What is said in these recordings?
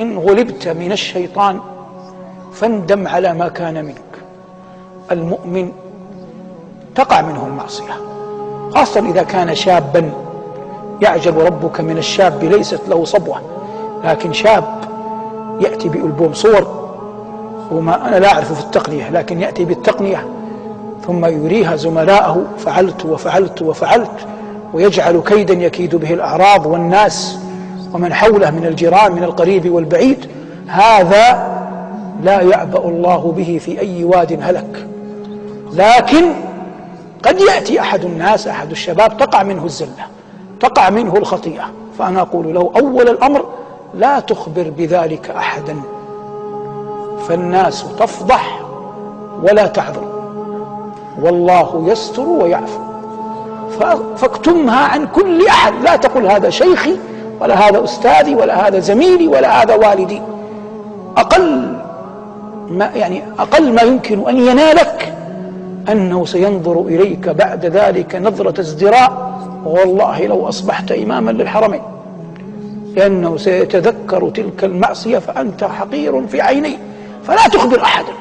إن غلبت من الشيطان فاندم على ما كان منك. المؤمن تقع منه المعصية، خاصة إذا كان شابا. يعجب ربك من الشاب ليست له صبوة، لكن شاب يأتي بألبوم صور، وما أنا لا أعرف في التقنية، لكن يأتي بالتقنية ثم يريها زملائه: فعلت وفعلت وفعلت، ويجعل كيدا يكيد به الأعراض والناس ومن حوله من الجيران من القريب والبعيد. هذا لا يعبأ الله به في أي واد هلك. لكن قد يأتي أحد الناس، أحد الشباب، تقع منه الزلة، تقع منه الخطيئة، فأنا أقول له: أول الأمر لا تخبر بذلك أحدا، فالناس تفضح ولا تعذر، والله يستر ويعفو، فاكتمها عن كل أحد. لا تقل هذا شيخي ولا هذا أستاذي ولا هذا زميلي ولا هذا والدي. أقل ما يمكن أن ينالك أنه سينظر إليك بعد ذلك نظرة ازدراء، والله لو أصبحت إماما للحرمين، لأنه سيتذكر تلك المعصية فأنت حقير في عينيه، فلا تخبر أحدا.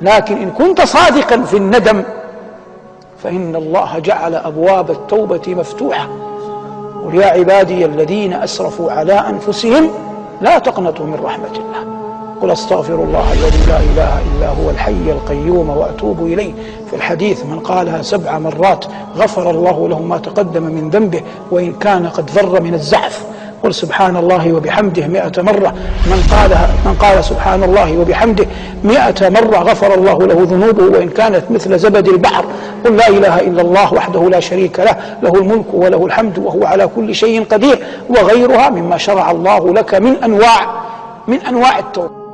لكن إن كنت صادقا في الندم فإن الله جعل أبواب التوبة مفتوحة. قل يا عبادي الذين أسرفوا على أنفسهم لا تقنطوا من رحمة الله، قل أستغفر الله الذي لا إله إلا هو الحي القيوم وأتوب إليه. في الحديث: من قالها 7 مرات غفر الله له ما تقدم من ذنبه وإن كان قد فر من الزحف. قل سبحان الله وبحمده 100 مرة. من قال سبحان الله وبحمده 100 مرة غفر الله له ذنوبه وإن كانت مثل زبد البحر. قل لا إله إلا الله وحده لا شريك له، له الملك وله الحمد وهو على كل شيء قدير، وغيرها مما شرع الله لك من أنواع التوبة.